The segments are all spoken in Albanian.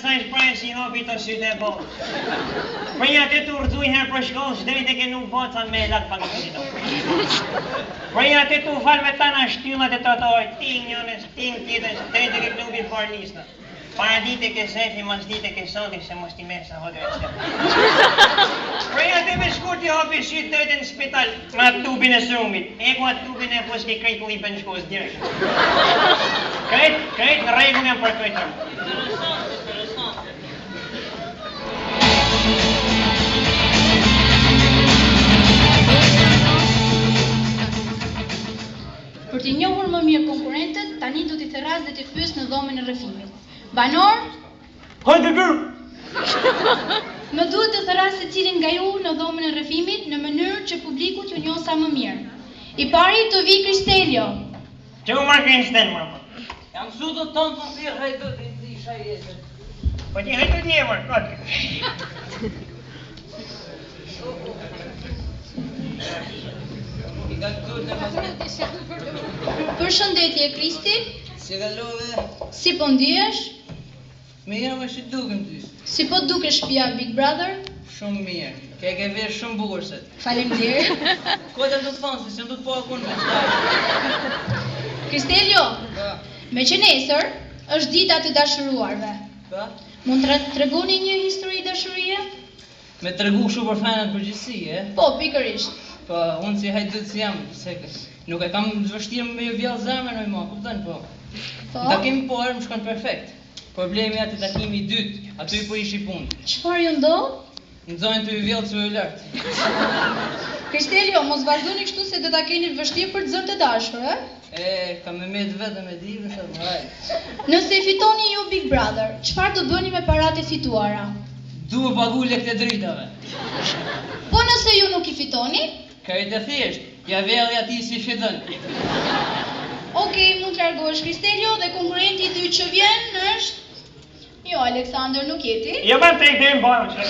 sa i shprejnë si hobi të sytë e botë. Për një atë të urduj herë për shkollë, shderi të ke nuk boca me lakë pak të qito. Për një atë të falë me tana shtyllat e trotuarit, ting njënës, ting tjetës, drejt e ke klubi për lista. Para dite ke sefi, mas dite ke soti, se mos t'i mesa hodre e qëtë. Për një atë me shkur t'i hopi sytë të në spital, ma tubin e srumit. Eko atë tubin e pos ke krejt li për në shkos direkt. Krejt në rregull jam për krejtër. Për t'i njohur më mirë konkurrentët, tani do t'i therras dhe t'i pyes në dhomën e rrëfimit. Banor? Hajde gërë! Më duhet të therras secilin nga ju në dhomën e rrëfimit në mënyrë që publiku t'ju njohë sa më mirë. I pari të vi Kristelio. Që u marrë Kristel, mërë? Jam su do tonë të thirë hajdo të isha jetë. Po ti hajdo t'je, mërë, kote. I ka këtu në mëzë. Përshëndetje Kristi. Si kalove? Si po ndihesh? Mirë më shi dukem ty. Si po dukesh shtëpia Big Brother? Shumë mirë. Ke verë shumë bukur set. Faleminderit. Kodem do të thonë se s'jam do të po akun me qëtaj. Kristelio, Pa. me që nesër është dita të dashuruarve. Pa? Mund të tregoni një histori dashurie? Me tregu kështu për fenën përgjithësi, e? Po, pikërisht. Po, unë si hajdut si jam, se nuk e kam vështirë me vjallë zemër në ima, kuptën, po. Po. Në takimi po më shkon perfekt. Problemi atë takimi i dytë, aty po ishi punë. Çfarë ju ndodh? Nxojnë të i vjellë që u lartë. Kristelio, mos vazhdoni kështu se do ta keni vështirë për të zënë të dashur, e? Kam me metë vetëm e divën se vëraj. Nëse fitoni ju Big Brother, çfarë do bëni me paratë e fituara? Duhe pagu lekët e dritave. Po nëse ju nuk I fitoni? Kajt e thjesht, ja vjellë ati si fiton. Okej, mund të largohesh Kristelio dhe konkurrenti I dytë që vjen është... Jo, Aleksandër nuk jeti. Jo ban të e bëjmë që.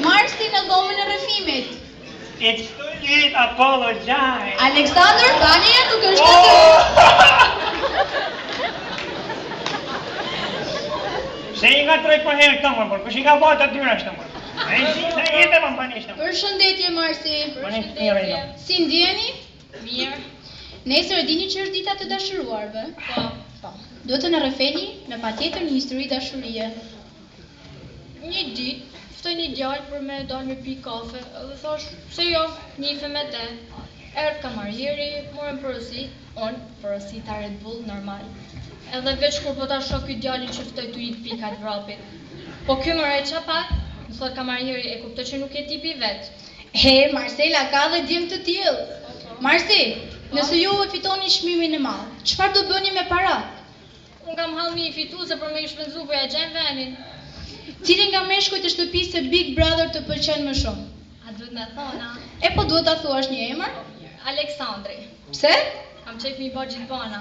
Marsi në dhomën e rrëfimit. It's too late, apologize. Aleksandër, tani nuk është aty. Se I nga troj për herë këto më por, kush I nga bëtë të dyra shtë më. E I si se jetë më panishtë më. Përshëndetje Marsi. Përshëndetje. Si ndjeni? Mirë. Nesër e dini që është dita të dashuruarve? Po. Do të na rrëfeni me patjetër një histori dashurie. Një ditë, ftoj një djalë për me dalë me pi kafe, edhe thash, pse jo, njife me te. Erdh kamarjeri, morën porosi, unë porosi ta Red Bull normal. Edhe veç kur po ta shoh ky djalin që ftoj tu I pikat vrapit. Po ky më re çapat, më thot kamarjeri, e kuptoj që nuk je tipi vet. He, Marcela ka dhe djem të tillë. Marsi, nëse ju e fitoni çmimin e madh, çfarë do bëni me parat? Unë kam hallmi I fituese për me I shpenzu, po ja gjen venin. Cilin nga meshkujt e shtëpisë së Big Brother të pëlqen më shumë? A duhet me thona? E po duhet ta thuash një emër? Aleksandri. Pse? Kam qef mi bë gjithbana.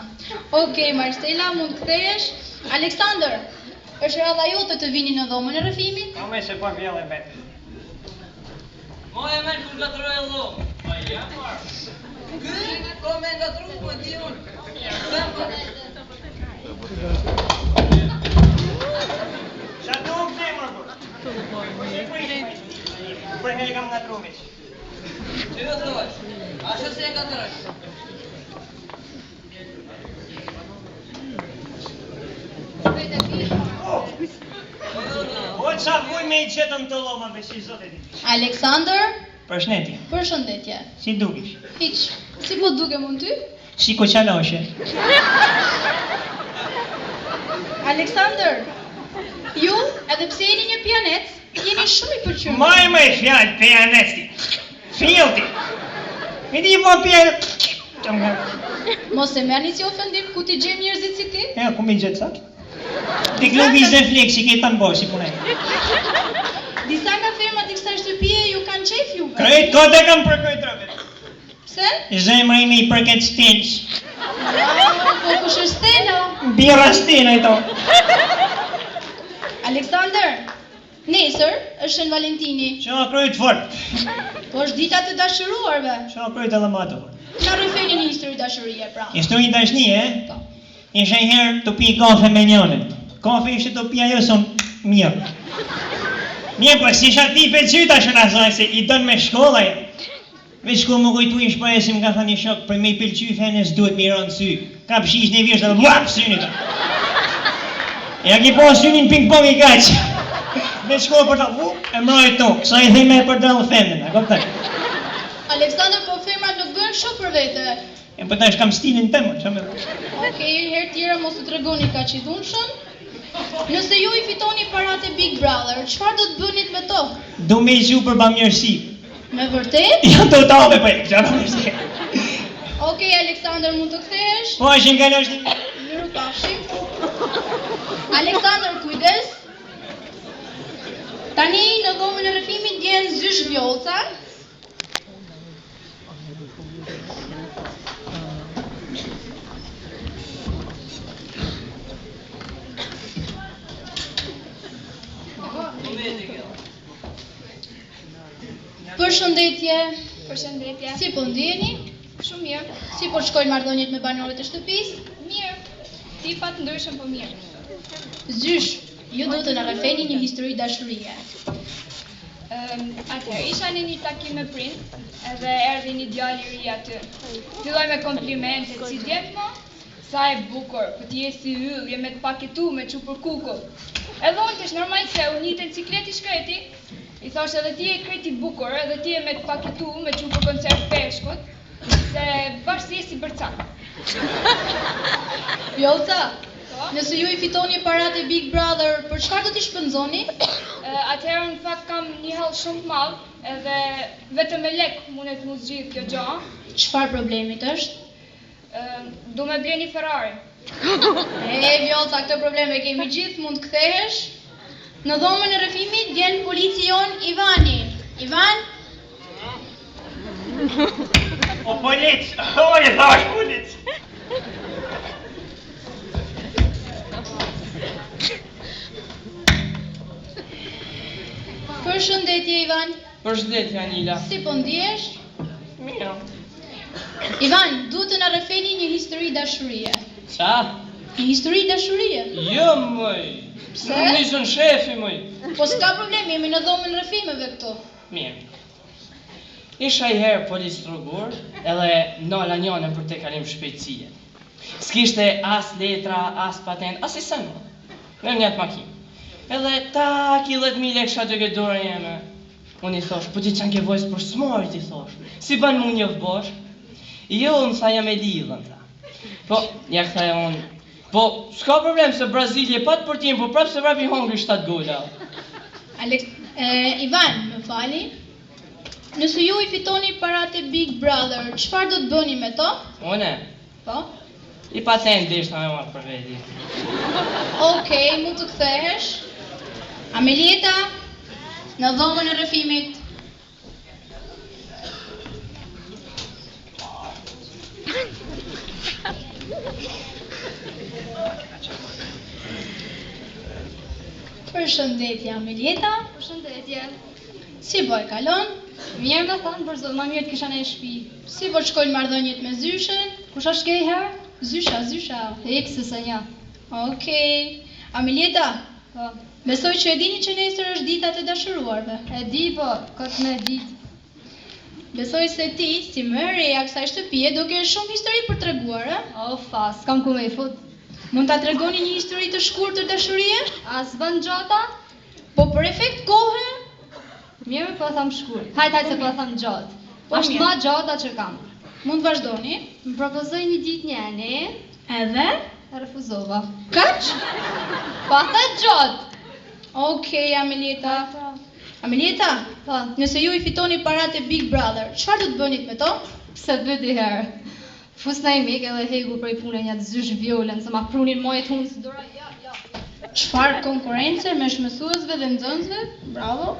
Okej, Marcela, mund të kthehesh. Aleksandër, është radha jote të vini në dhomën e rrëfimit? Ka me se po vjellë e vetë. Moje me kur gatroj e lo. Pa jam marë. Ky, ko me gatru, po di unë. Sa të unë këte më bërë? Për herë kam nga truvis. Që do thuash? Ashtë se e gatroj. O qa vuj me I qetën të loma me si zote di. Aleksandër, Përshëndetje. përshëndetje. Si dukish? Hiç. Si po dukem unë ty? Si ko qaloshe. Aleksandër, ju, edhe pse jeni një pianec, jeni shumë I pëlqyer. Maj me fjallë pianesti. Filti. Mi di po pianet. Mos e merrni si ofendim ku ti gjem njerëzit si ti? E, ku mi gjithë sa? Ti klubi zë fleksi ke të në boshi punaj. Disa nga fermat I kësaj shtëpie ju kanë qef juve. Krejt kote kam për krejt rëvet. Pse? Zemra ime I përket stilës. Po kush është Stella? Bira stina I to. Aleksandër, nesër është Shën Valentini. Që nga krejt fort. Po është dita të dashuruarve. Që nga krejt edhe mato. Na rrëfeni një histori dashurie, pra. Histori dashni, e? Po. Ishe herë të pi kafe me njënën. Kafe ishte të pi ajo sëmë mirë. Mirë, po si isha ti pëlqyta që në asaj se i dënë me shkolla ja. Veç ku më kujtu i shpaj si më ka thënë një shok, për me i pëlqy fenës duhet me i rënë sy. Ka pëshish në vishë dhe vlap syni ka. Ja ki po synin ping-pong i kaqë. Veç ku për ta e mroj to, sa i dhime e për dalë femnën, a këpëtaj. Aleksandër, po femrat nuk bëhen shumë për vete. E për ta është kam stilin të më, që me dhe. Okej, herë tjera mos të tregoni ka që i dhunshëm. Nëse ju i fitoni parat e Big Brother, çfarë do të bënit me to? Du me i gju për bamjërsi. Me vërtet? Ja të tave për e, që në mështë. Okej, Aleksandër, mund të kthehesh? Po, është në kallë është një... Miru pashim. Aleksandër, kujdes. Tani në dhomën e rrëfimit vjen Zysh Vjollca. Përshëndetje. Përshëndetje. Si po ndjeni? Shumë mirë. Si po shkojnë marrëdhëniet me banorët e shtëpisë? Mirë. Ti pa të ndryshëm po mirë. Zysh, ju do të na rrafeni një histori dashurie. Atëherë, isha në një takim me prind, edhe erdhi një djalë i ri aty. Filloi me komplimente, si djep mo? Sa e bukur, po ti je si yll, je me të paketu me çupër kukull. Edhe unë tash normal se unë një cikleti shkreti, i thosh edhe ti je kreti bukur, edhe ti je me të paketu me çupër koncert peshkut, se bash si je si bërcak. Vjollca, Po? nëse ju i fitoni parat e Big Brother, për çfarë do t'i shpenzoni? Atëherë në fakt kam një hall shumë të madh, edhe vetëm me lek mundet mu zgjidh kjo gjë. Çfarë problemit është? Du me ble një Ferrari. Vjollca, këtë probleme kemi gjithë, mund të kthehesh. Në dhomën e rrëfimit vjen policion Ivani. Ivan? O polic, o e thash polic. Përshëndetje Ivan. Përshëndetje Anila. Si po ndihesh? Mirë. Ivan, duhet të na rrafeni një histori dashurie. Qa? Një histori dashurie? Jo, mëj. Pse? Nuk nishën shefi, mëj. Po s'ka problem, jemi në dhomën e rrëfimeve këtu. Mirë. Isha i herë polis trogur, edhe nola njone për te kalim shpejtësie. S'kishte as letra, as patent, as i sënë. Me një atë makinë. Edhe ta 10.000 leksha të këtë dorën jeme. Unë i thosh, po ti qanë ke vojës për smorit, i thosh. Si ban mu një vëbosh? Jo, unë sa jam e lidhën, ta. Po, ja këtha e unë. Po, s'ka problem se Brazilje pat për tim, po prapë se vrapi hongri 7 gola. Ivan, më fali. Nëse ju i fitoni parat e Big Brother, çfarë do të bëni me to? Une, Po? i patent dishta me marrë për veti. Okej, mund të kthehesh. Amelieta, në dhomën e rrëfimit. Përshëndetje Amelieta. Përshëndetje. Si po e kalon? Mirë me thonë, për zonë, ma mirë të kisha në e shpi. Si po shkojnë marrëdhëniet me Zyshen? Kush është ke i herë? Zysha. Hek se sa një. Okej. Amelieta, Po, besoj që e dini që nesër është dita e dashuruarve. e di po, këtë me ditë. Besoj se ti, si më e reja kësaj shtëpie, do kesh shumë histori për treguar, a? O, fas, kam ku me i fut. Mund ta tregoni një histori të shkurtër dashurie? As bën gjota? Po për efekt kohe? Mirë po tham shkurt. Hajt se po tham gjatë. Po, Është mirë. ma gjata që kam. Mund vazhdoni? Më propozoj një ditë një ane, Edhe? e refuzova. Kaç? Pa the gjatë. Okej, Amelieta. Amelieta, Po, nëse ju i fitoni parat e Big Brother, çfarë do të bënit me to? pse të vëti herë. Fusna i mik edhe hegu prej pune një të zysh vjolen, se ma prunin mojet hunë së dora, ja. Çfarë konkurrence me shmësuesve dhe nxënësve? Bravo.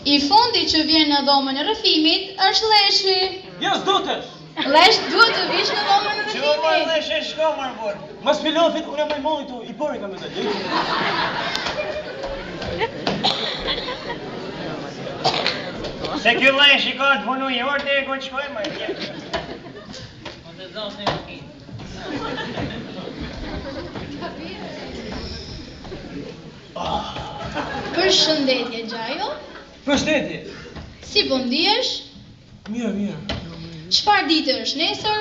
I fundi që vjen në dhomën e rrëfimit është Leshi. Jo, s'dutesh! Lesh duhet të vish në dhomën e Që më marrë rrëfimit. dhe shë shko marrë borë. Mas filofit, unë e më molli tu, i pori kam e të gjithë. Se kjo lesh i ka të punu i orë dhe e ko të shkoj marrë. Përshëndetje Gjajo. Përshëndetje. Si po ndihesh? Mirë. Çfarë ditë është nesër?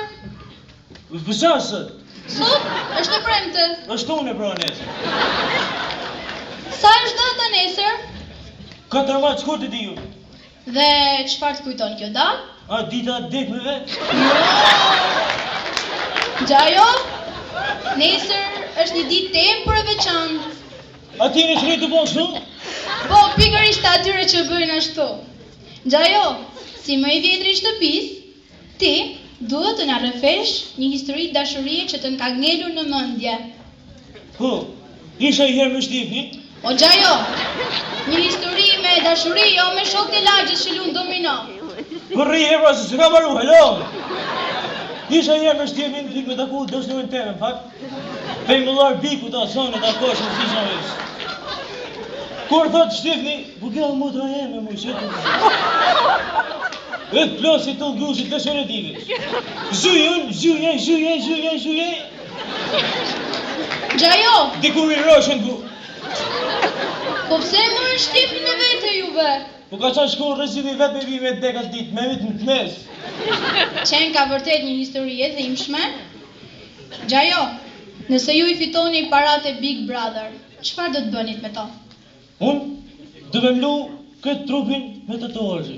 Pësa sot? Sot është e premte. Është unë pra nesër. Sa është data nesër? 4 maç shkurt e di ju. Dhe çfarë të kujton kjo datë? A dita dekmeve? Gjajo, nesër është një ditë tepër e veçantë. A ti në shri të po kështu? Po, pikërisht atyre që bëjnë ashtu. Gjajo, si më i vjetri i shtëpisë, ti duhet të na rrëfesh një histori dashurie që të ka ngelur në mendje. Po, isha I herë me Shtifni? O Gjajo, një histori me dashuri, jo me shok të lagjës që lunë domino. Për rri herë se s'ka maru, hello! Isha I herë me Shtifni, në me taku dëshnëve teme, në fakt. Pej më larë biku ta sonë ta koshë në fishën vesh. Kur thot Shtifni, bu kjo motra jeme, mu shetë. E të plosi të gushit të shone tivesh. Zhuje. Gjajo, Dikur I roshën ku. po pse më në Shtifni me vete juve? Po ka qa shkon rëzimi vetë me vi me dekat dit, me vitë në të mes. Qenë ka vërtet një histori e dhimbshme. Gjajo, nëse ju I fitoni parat e Big Brother, çfarë do të bënit me to? Unë do me mlu këtë trupin me tatuazhe.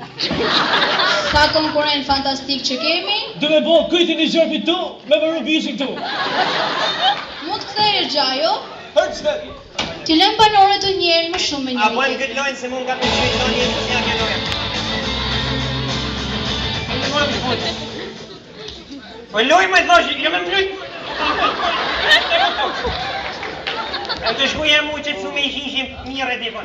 Sa konkurent fantastik që kemi, Do me bo këjtin I gjërpit tu, me përru bishin tu. mund të kthehesh Gjajo, Hërë qëtë. ti lëm banore të njerë më shumë me A njëri bojmë tjetrin. këtë lojnë se mund ka të shqitoni e të s'ja ke lojnë. Po lojnë me thoshi, jo me mlyt. E të shkuja mu që të sume I shishim mire t'i po.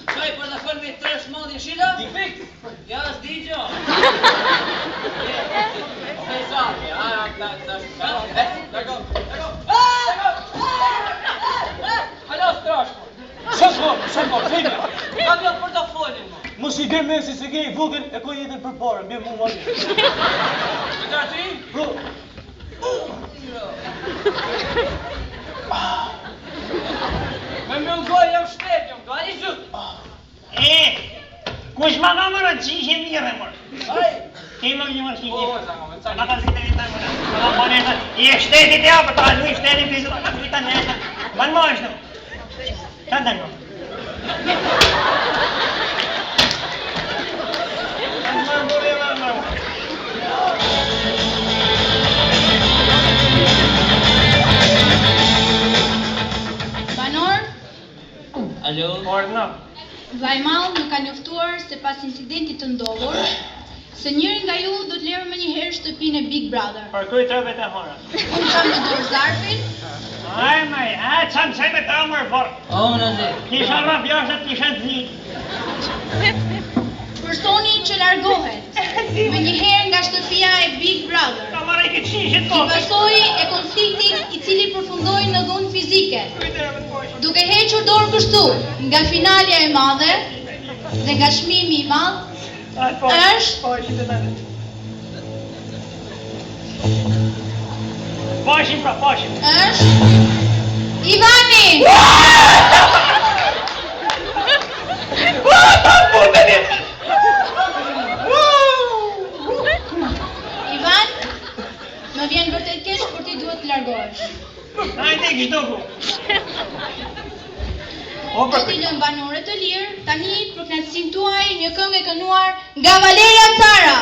Qaj portafol me 3 shmallin shida? Difekt! Ja, s'di gjo! Halo, strashko! Sa s'ko, fejme. Ka vjo portafolin, mo! Mos I dhe me se ke I vogën e ko jetën për parë, bje mu marrë. Këta ti? Bro, Me më ngoj jam shtet, jam do ani zut! Kush ma ka më rëtë që ishe mire, mërë. Aj! Ti më një mërë O, zanga, me Ma ka zitë një tajmë, ma ka bënë e të, I e shtetit e apë, ta lu I shtetit pizur, ka të vitan e të, banë më është në. Ta të në. Banor, Alo? Por në. Vajmall më ka njoftuar se pas incidentit të ndodhur, se njëri nga ju do të lërë më njëherë shtëpinë e Big Brother. Por kuj të rëve të hora. Unë kam në dorë zarfin, Aj, maj, qanë qaj me ta mërë forë. O, në zi. Kisha rraf jashtët, kisha të zi. personi që largohet më njëherë nga shtëpia e Big Brother, Ka marrë I këtë shishit si po. pasojë e konfliktit I cili përfundoi në dhunë fizike, duke hequr dorë kështu nga finalja e madhe dhe nga çmimi I madh, është Pashim pra, pashim. është Ivani. Ivan, më vjen vërtet keq, por ti duhet të largohesh. Hajde kështu ku. Do t'i lëm banore të lirë, tani për kënaqësinë tuaj një këngë e kënduar nga Valeria Cara.